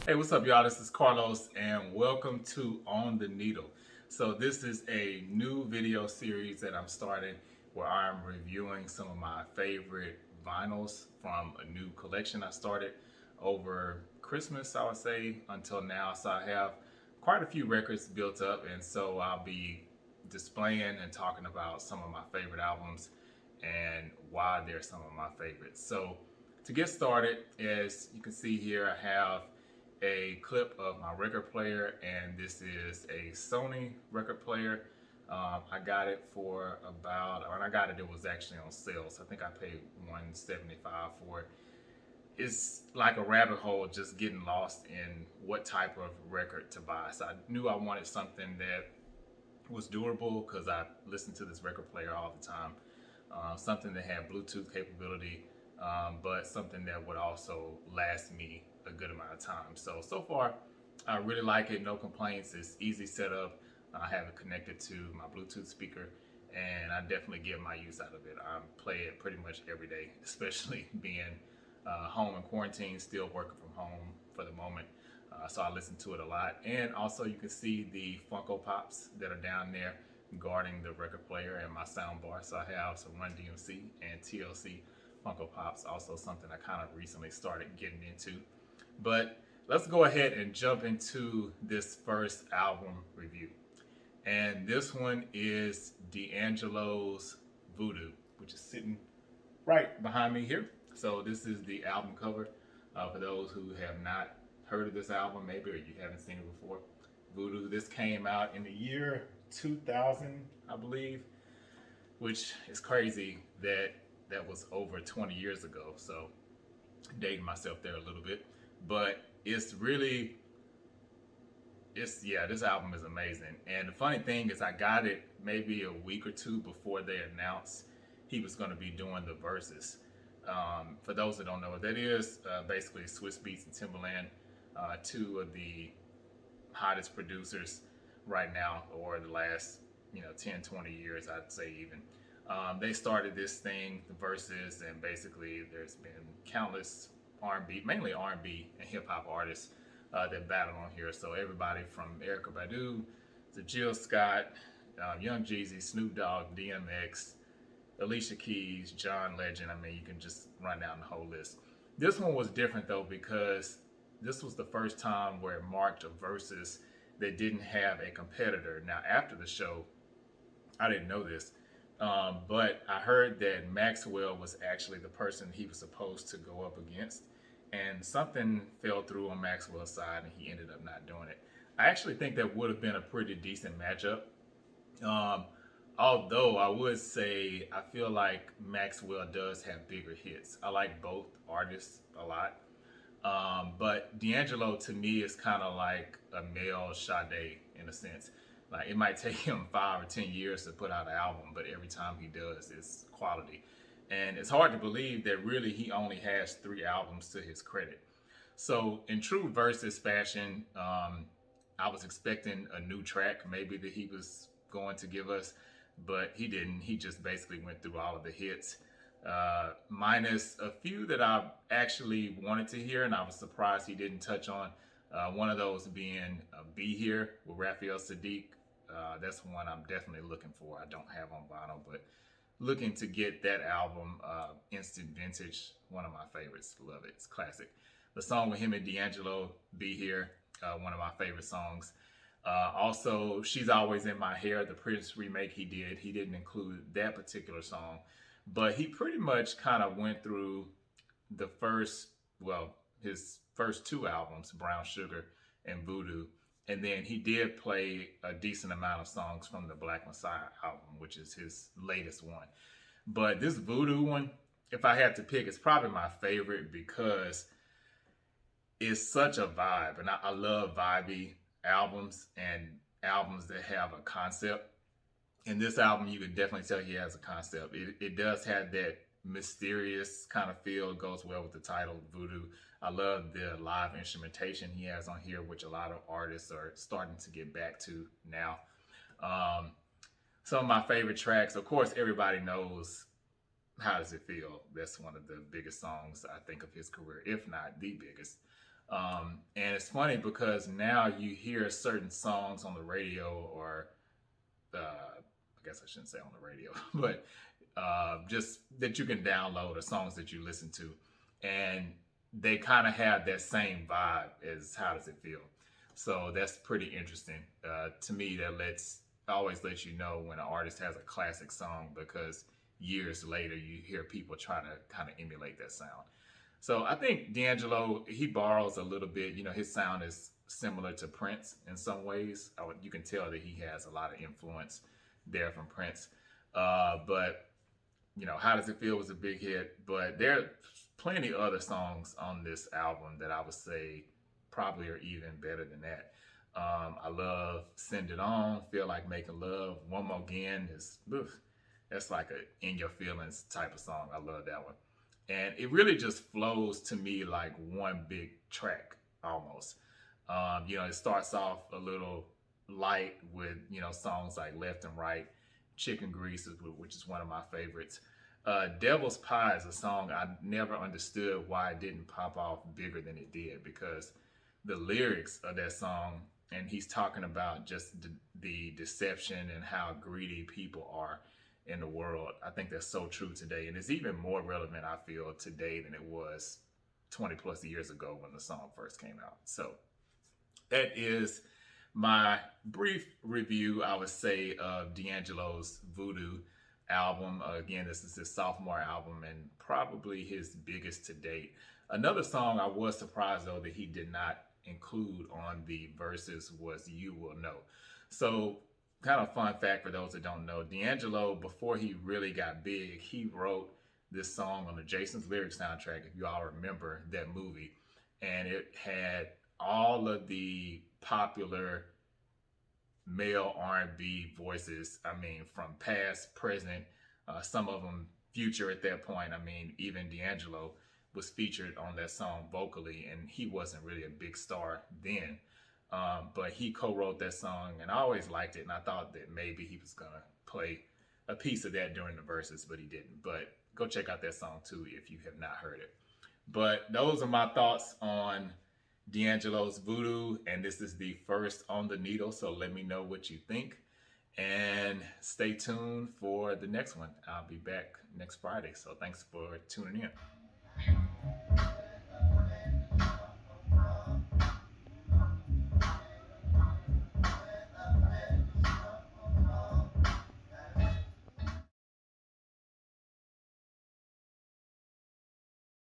Hey, what's up, y'all? This is Carlos, and welcome to On the Needle. So, this is a new video series that I'm starting where I'm reviewing some of my favorite vinyls from a new collection I started over Christmas, I would say, until now. So, I have quite a few records built up, and so I'll be displaying and talking about some of my favorite albums and why they're some of my favorites. So, to get started, as you can see here, I have a clip of my record player, and this is a Sony record player. I got it for about, when I got it, it was actually on sale. So I think I paid $175 for it. It's like a rabbit hole just getting lost in what type of record to buy. So I knew I wanted something that was durable because I listened to this record player all the time. Something that had Bluetooth capability, but something that would also last me a good amount of time. So far, I really like it. No complaints. It's easy setup. I have it connected to my Bluetooth speaker, and I definitely get my use out of it. I play it pretty much every day, especially being home in quarantine, still working from home for the moment. So I listen to it a lot. And also, you can see the Funko Pops that are down there guarding the record player and my sound bar. So I have some Run DMC and TLC Funko Pops, also something I kind of recently started getting into. But let's go ahead and jump into this first album review. And this one is D'Angelo's Voodoo, which is sitting right behind me here. So this is the album cover. For those who have not heard of this album, maybe, or you haven't seen it before, Voodoo. This came out in the year 2000, I believe, which is crazy that that was over 20 years ago. So dating myself there a little bit, but it's really, it's, yeah, this album is amazing. And the funny thing is, I got it maybe a week or two before they announced he was going to be doing the verses. For those that don't know what that is, basically Swiss Beats and Timbaland, two of the hottest producers right now, or the last 10, 20 years, I'd say even. They started this thing, the verses, and basically there's been countless R&B, mainly R&B and hip hop artists that battle on here. So everybody from Erykah Badu to Jill Scott, Young Jeezy, Snoop Dogg, DMX, Alicia Keys, John Legend. I mean, you can just run down the whole list. This one was different though because this was the first time where it marked a versus that didn't have a competitor. Now, after the show, I didn't know this, but I heard that Maxwell was actually the person he was supposed to go up against, and something fell through on Maxwell's side, and he ended up not doing it. I actually think that would have been a pretty decent matchup. Um, Although I would say I feel like Maxwell does have bigger hits. I like both artists a lot. But D'Angelo to me is kind of like a male Sade in a sense. Like it might take him 5 or 10 years to put out an album, but every time he does, it's quality. And it's hard to believe that really he only has 3 albums to his credit. So in true versus fashion, I was expecting a new track, maybe that he was going to give us, but he didn't. He just basically went through all of the hits, minus a few that I actually wanted to hear, and I was surprised he didn't touch on. One of those being Be Here with Raphael Sadiq. That's one I'm definitely looking for. I don't have on vinyl, but looking to get that album, Instant Vintage, one of my favorites. Love it. It's classic. The song with him and D'Angelo, Be Here, one of my favorite songs. Also, She's Always in My Hair, the Prince remake he didn't include that particular song, but he pretty much kind of went through the first, well, his first 2 albums, Brown Sugar and Voodoo, and then he did play a decent amount of songs from the Black Messiah album, which is his latest one. But this Voodoo one, if I had to pick, it's probably my favorite because it's such a vibe, and I love vibey albums and albums that have a concept. In this album, you can definitely tell he has a concept. It does have that mysterious kind of feel. It goes well with the title, Voodoo. I love the live instrumentation he has on here, which a lot of artists are starting to get back to now. Um, some of my favorite tracks, of course, everybody knows How Does It Feel? That's one of the biggest songs I think of his career, if not the biggest. And it's funny because now you hear certain songs on the radio, or I guess I shouldn't say on the radio, but just that you can download, or songs that you listen to, and they kind of have that same vibe as How Does It Feel? So that's pretty interesting. To me, that always lets you know when an artist has a classic song, because years later you hear people trying to kind of emulate that sound. So I think D'Angelo, he borrows a little bit. You know, his sound is similar to Prince in some ways. You can tell that he has a lot of influence there from Prince. But you know, How Does It Feel was a big hit. But there are plenty of other songs on this album that I would say probably are even better than that. I love Send It On, Feel Like Making Love. One More Again is, oof, that's like a in your feelings type of song. I love that one. And it really just flows to me like one big track almost. You know, it starts off a little light with, you know, songs like Left and Right, Chicken Grease, which is one of my favorites. Devil's Pie is a song I never understood why it didn't pop off bigger than it did, because the lyrics of that song, and he's talking about just the deception and how greedy people are in the world. I think that's so true today, and it's even more relevant, I feel, today than it was 20 plus years ago when the song first came out. So that is my brief review, I would say, of D'Angelo's Voodoo album. Again, this is his sophomore album and probably his biggest to date. Another song I was surprised, though, that he did not include on the verses was You Will Know. So, kind of fun fact for those that don't know, D'Angelo, before he really got big, he wrote this song on the Jason's Lyrics soundtrack, if you all remember that movie. And it had all of the popular male R&B voices. I mean, from past, present, some of them future at that point. I mean, even D'Angelo was featured on that song vocally, and he wasn't really a big star then. But he co-wrote that song, and I always liked it, and I thought that maybe he was gonna play a piece of that during the verses, but he didn't. But go check out that song too if you have not heard it. But those are my thoughts on D'Angelo's Voodoo, and this is the first On the Needle, so let me know what you think, and stay tuned for the next one. I'll be back next Friday, so thanks for tuning in.